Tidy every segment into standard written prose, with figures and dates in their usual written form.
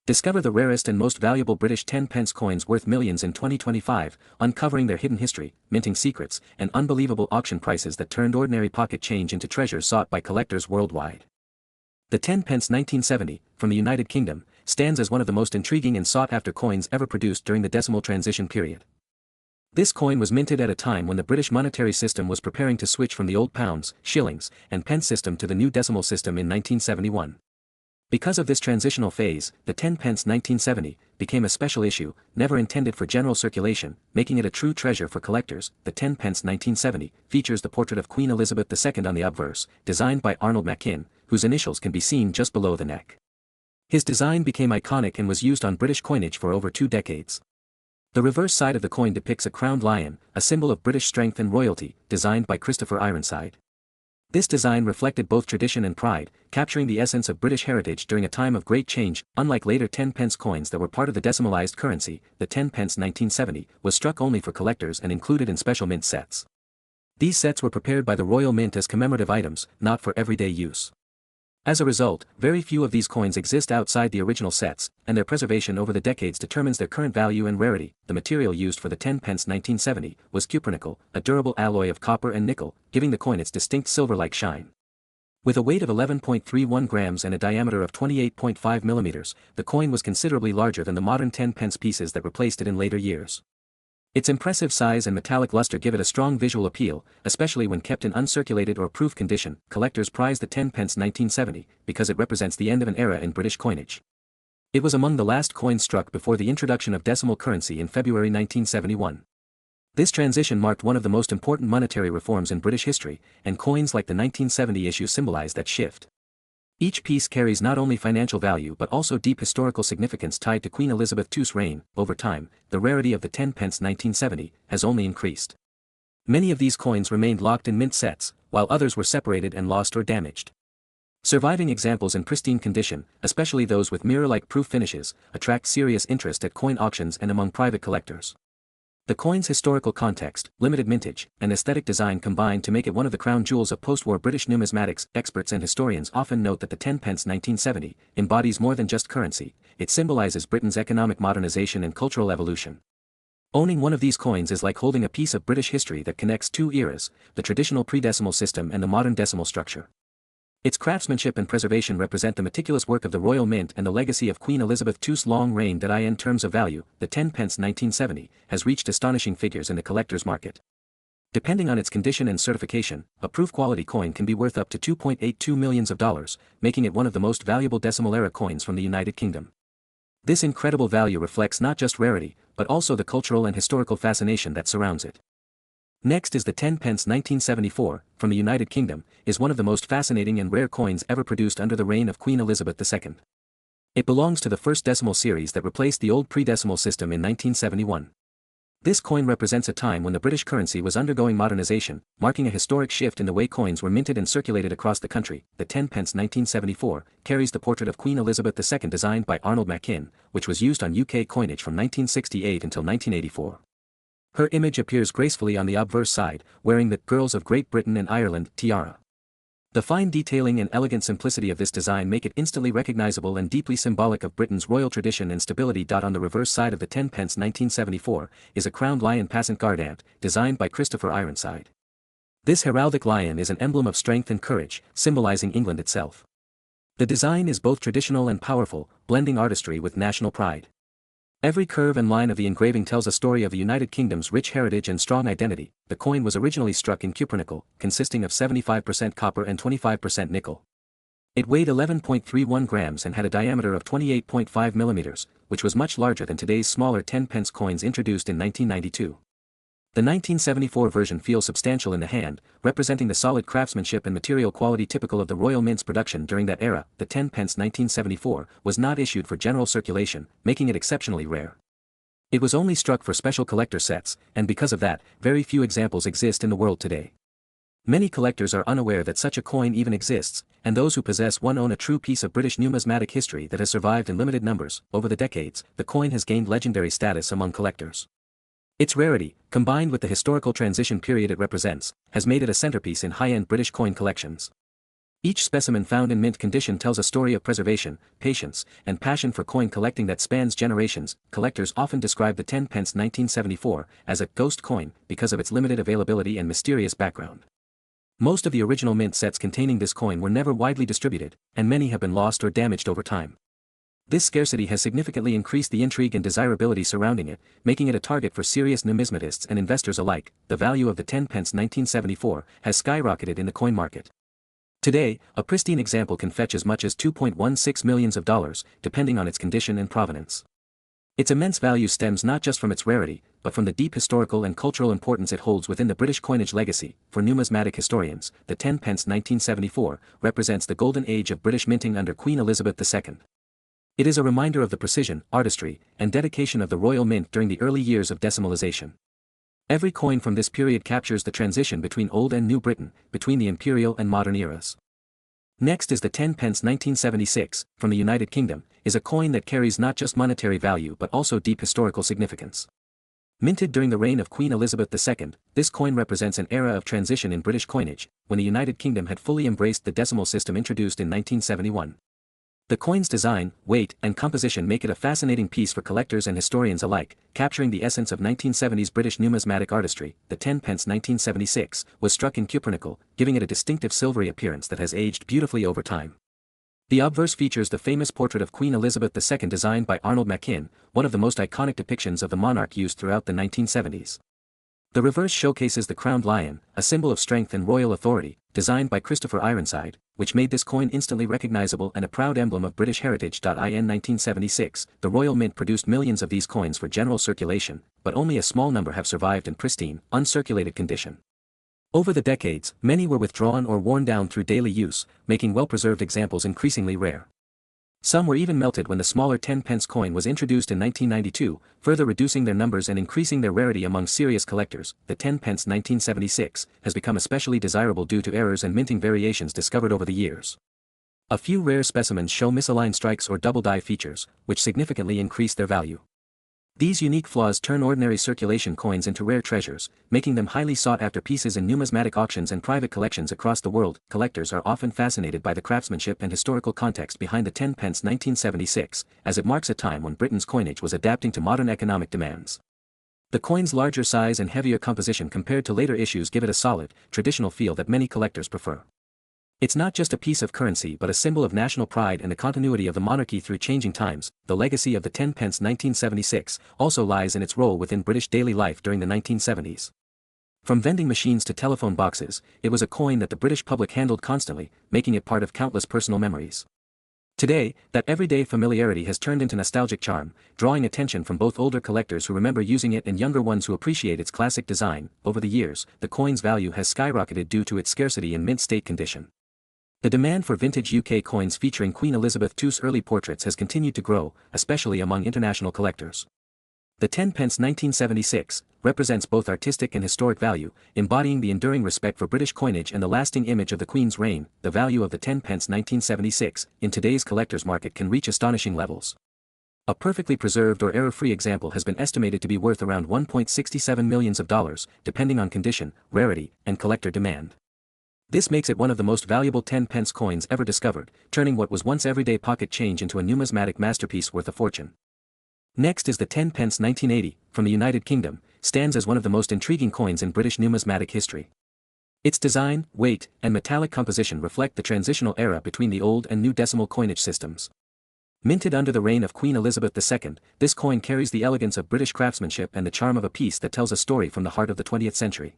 Discover the rarest and most valuable British 10-pence coins worth millions in 2025, uncovering their hidden history, minting secrets, and unbelievable auction prices that turned ordinary pocket change into treasures sought by collectors worldwide. The 10-pence 1970, from the United Kingdom, stands as one of the most intriguing and sought-after coins ever produced during the decimal transition period. This coin was minted at a time when the British monetary system was preparing to switch from the old pounds, shillings, and pence system to the new decimal system in 1971. Because of this transitional phase, the 10-pence 1970 became a special issue, never intended for general circulation, making it a true treasure for collectors. The 10-pence 1970 features the portrait of Queen Elizabeth II on the obverse, designed by Arnold Machin, whose initials can be seen just below the neck. His design became iconic and was used on British coinage for over 2 decades. The reverse side of the coin depicts a crowned lion, a symbol of British strength and royalty, designed by Christopher Ironside. This design reflected both tradition and pride, capturing the essence of British heritage during a time of great change. Unlike later 10-pence coins that were part of the decimalized currency, the 10-pence 1970 was struck only for collectors and included in special mint sets. These sets were prepared by the Royal Mint as commemorative items, not for everyday use. As a result, very few of these coins exist outside the original sets, and their preservation over the decades determines their current value and rarity. The material used for the 10-pence 1970 was cupronickel, a durable alloy of copper and nickel, giving the coin its distinct silver-like shine. With a weight of 11.31 grams and a diameter of 28.5 millimeters, the coin was considerably larger than the modern 10-pence pieces that replaced it in later years. Its impressive size and metallic luster give it a strong visual appeal, especially when kept in uncirculated or proof condition. Collectors prize the 10-pence 1970 because it represents the end of an era in British coinage. It was among the last coins struck before the introduction of decimal currency in February 1971. This transition marked one of the most important monetary reforms in British history, and coins like the 1970 issue symbolize that shift. Each piece carries not only financial value but also deep historical significance tied to Queen Elizabeth II's reign. Over time, the rarity of the 10-pence 1970 has only increased. Many of these coins remained locked in mint sets, while others were separated and lost or damaged. Surviving examples in pristine condition, especially those with mirror-like proof finishes, attract serious interest at coin auctions and among private collectors. The coin's historical context, limited mintage, and aesthetic design combine to make it one of the crown jewels of post-war British numismatics. Experts and historians often note that the 10-pence 1970 embodies more than just currency. It symbolizes Britain's economic modernization and cultural evolution. Owning one of these coins is like holding a piece of British history that connects 2 eras, the traditional pre-decimal system and the modern decimal structure. Its craftsmanship and preservation represent the meticulous work of the Royal Mint and the legacy of Queen Elizabeth II's long reign. In terms of value, the 10-pence 1970 has reached astonishing figures in the collector's market. Depending on its condition and certification, a proof-quality coin can be worth up to $2.82 million, making it one of the most valuable decimal-era coins from the United Kingdom. This incredible value reflects not just rarity, but also the cultural and historical fascination that surrounds it. Next is the 10-pence 1974, from the United Kingdom, is one of the most fascinating and rare coins ever produced under the reign of Queen Elizabeth II. It belongs to the first decimal series that replaced the old pre-decimal system in 1971. This coin represents a time when the British currency was undergoing modernization, marking a historic shift in the way coins were minted and circulated across the country. The 10-pence 1974 carries the portrait of Queen Elizabeth II designed by Arnold Machin, which was used on UK coinage from 1968 until 1984. Her image appears gracefully on the obverse side, wearing the Girls of Great Britain and Ireland tiara. The fine detailing and elegant simplicity of this design make it instantly recognizable and deeply symbolic of Britain's royal tradition and stability. On the reverse side of the 10-pence 1974 is a crowned lion passant gardant, designed by Christopher Ironside. This heraldic lion is an emblem of strength and courage, symbolizing England itself. The design is both traditional and powerful, blending artistry with national pride. Every curve and line of the engraving tells a story of the United Kingdom's rich heritage and strong identity. The coin was originally struck in cupronickel, consisting of 75% copper and 25% nickel. It weighed 11.31 grams and had a diameter of 28.5 millimeters, which was much larger than today's smaller 10-pence coins introduced in 1992. The 1974 version feels substantial in the hand, representing the solid craftsmanship and material quality typical of the Royal Mint's production during that era. The 10-pence 1974 was not issued for general circulation, making it exceptionally rare. It was only struck for special collector sets, and because of that, very few examples exist in the world today. Many collectors are unaware that such a coin even exists, and those who possess one own a true piece of British numismatic history that has survived in limited numbers. Over the decades, the coin has gained legendary status among collectors. Its rarity, combined with the historical transition period it represents, has made it a centerpiece in high-end British coin collections. Each specimen found in mint condition tells a story of preservation, patience, and passion for coin collecting that spans generations. Collectors often describe the 10 pence 1974 as a ghost coin because of its limited availability and mysterious background. Most of the original mint sets containing this coin were never widely distributed, and many have been lost or damaged over time. This scarcity has significantly increased the intrigue and desirability surrounding it, making it a target for serious numismatists and investors alike. The value of the 10 pence 1974 has skyrocketed in the coin market. Today, a pristine example can fetch as much as $2.16 million, depending on its condition and provenance. Its immense value stems not just from its rarity, but from the deep historical and cultural importance it holds within the British coinage legacy. For numismatic historians, the 10 pence 1974 represents the golden age of British minting under Queen Elizabeth II. It is a reminder of the precision, artistry, and dedication of the royal mint during the early years of decimalization. Every coin from this period captures the transition between Old and New Britain, between the imperial and modern eras. Next is the 10 pence 1976, from the United Kingdom, is a coin that carries not just monetary value but also deep historical significance. Minted during the reign of Queen Elizabeth II, this coin represents an era of transition in British coinage, when the United Kingdom had fully embraced the decimal system introduced in 1971. The coin's design, weight, and composition make it a fascinating piece for collectors and historians alike, capturing the essence of 1970s British numismatic artistry. The 10 pence 1976 was struck in cupronickel, giving it a distinctive silvery appearance that has aged beautifully over time. The obverse features the famous portrait of Queen Elizabeth II designed by Arnold Machin, one of the most iconic depictions of the monarch used throughout the 1970s. The reverse showcases the crowned lion, a symbol of strength and royal authority, designed by Christopher Ironside, which made this coin instantly recognizable and a proud emblem of British heritage. In 1976, the Royal Mint produced millions of these coins for general circulation, but only a small number have survived in pristine, uncirculated condition. Over the decades, many were withdrawn or worn down through daily use, making well-preserved examples increasingly rare. Some were even melted when the smaller 10 pence coin was introduced in 1992, further reducing their numbers and increasing their rarity among serious collectors. The 10 pence 1976 has become especially desirable due to errors and minting variations discovered over the years. A few rare specimens show misaligned strikes or double die features, which significantly increase their value. These unique flaws turn ordinary circulation coins into rare treasures, making them highly sought-after pieces in numismatic auctions and private collections across the world. Collectors are often fascinated by the craftsmanship and historical context behind the 10 pence 1976, as it marks a time when Britain's coinage was adapting to modern economic demands. The coin's larger size and heavier composition compared to later issues give it a solid, traditional feel that many collectors prefer. It's not just a piece of currency but a symbol of national pride and the continuity of the monarchy through changing times. The legacy of the 10 pence 1976 also lies in its role within British daily life during the 1970s. From vending machines to telephone boxes, it was a coin that the British public handled constantly, making it part of countless personal memories. Today, that everyday familiarity has turned into nostalgic charm, drawing attention from both older collectors who remember using it and younger ones who appreciate its classic design. Over the years, the coin's value has skyrocketed due to its scarcity and mint state condition. The demand for vintage UK coins featuring Queen Elizabeth II's early portraits has continued to grow, especially among international collectors. The 10 pence 1976 represents both artistic and historic value, embodying the enduring respect for British coinage and the lasting image of the Queen's reign. The value of the 10 pence 1976 in today's collector's market can reach astonishing levels. A perfectly preserved or error-free example has been estimated to be worth around $1.67 million, depending on condition, rarity, and collector demand. This makes it one of the most valuable 10 pence coins ever discovered, turning what was once everyday pocket change into a numismatic masterpiece worth a fortune. Next is the 10 pence 1980, from the United Kingdom, stands as one of the most intriguing coins in British numismatic history. Its design, weight, and metallic composition reflect the transitional era between the old and new decimal coinage systems. Minted under the reign of Queen Elizabeth II, this coin carries the elegance of British craftsmanship and the charm of a piece that tells a story from the heart of the 20th century.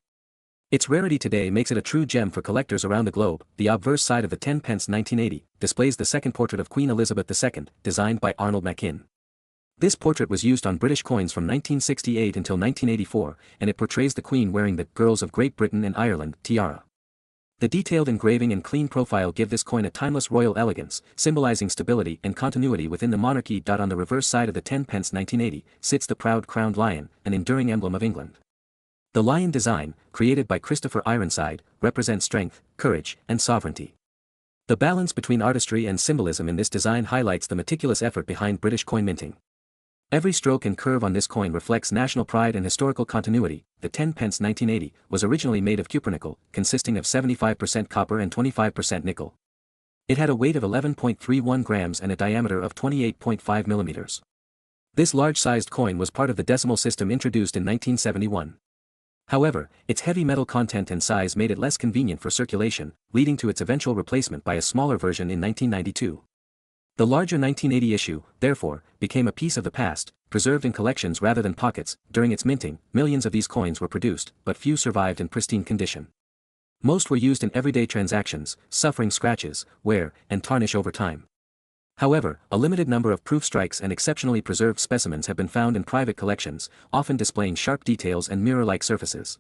Its rarity today makes it a true gem for collectors around the globe. The obverse side of the 10 pence 1980 displays the second portrait of Queen Elizabeth II, designed by Arnold Machin. This portrait was used on British coins from 1968 until 1984, and it portrays the Queen wearing the Girls of Great Britain and Ireland tiara. The detailed engraving and clean profile give this coin a timeless royal elegance, symbolizing stability and continuity within the monarchy. On the reverse side of the 10 pence 1980 sits the proud crowned lion, an enduring emblem of England. The lion design, created by Christopher Ironside, represents strength, courage, and sovereignty. The balance between artistry and symbolism in this design highlights the meticulous effort behind British coin minting. Every stroke and curve on this coin reflects national pride and historical continuity. The 10 pence 1980 was originally made of cupronickel, consisting of 75% copper and 25% nickel. It had a weight of 11.31 grams and a diameter of 28.5 millimeters. This large-sized coin was part of the decimal system introduced in 1971. However, its heavy metal content and size made it less convenient for circulation, leading to its eventual replacement by a smaller version in 1992. The larger 1980 issue, therefore, became a piece of the past, preserved in collections rather than pockets. During its minting, millions of these coins were produced, but few survived in pristine condition. Most were used in everyday transactions, suffering scratches, wear, and tarnish over time. However, a limited number of proof strikes and exceptionally preserved specimens have been found in private collections, often displaying sharp details and mirror-like surfaces.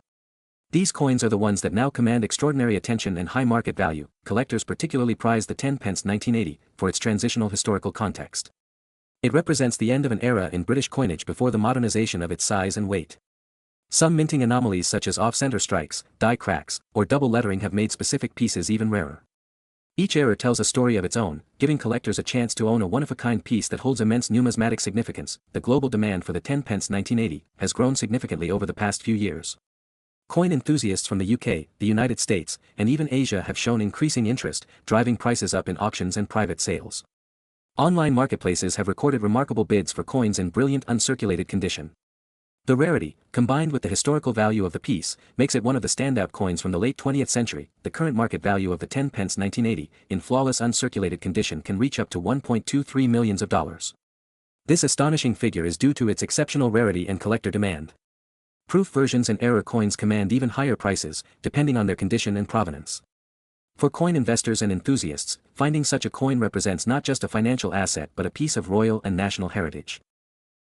These coins are the ones that now command extraordinary attention and high market value. Collectors particularly prize the 10 pence 1980 for its transitional historical context. It represents the end of an era in British coinage before the modernization of its size and weight. Some minting anomalies such as off-center strikes, die cracks, or double lettering have made specific pieces even rarer. Each era tells a story of its own, giving collectors a chance to own a one-of-a-kind piece that holds immense numismatic significance. The global demand for the 10 pence 1980 has grown significantly over the past few years. Coin enthusiasts from the UK, the United States, and even Asia have shown increasing interest, driving prices up in auctions and private sales. Online marketplaces have recorded remarkable bids for coins in brilliant uncirculated condition. The rarity, combined with the historical value of the piece, makes it one of the standout coins from the late 20th century. The current market value of the 10 pence 1980, in flawless uncirculated condition, can reach up to $1.23 million. This astonishing figure is due to its exceptional rarity and collector demand. Proof versions and error coins command even higher prices, depending on their condition and provenance. For coin investors and enthusiasts, finding such a coin represents not just a financial asset but a piece of royal and national heritage.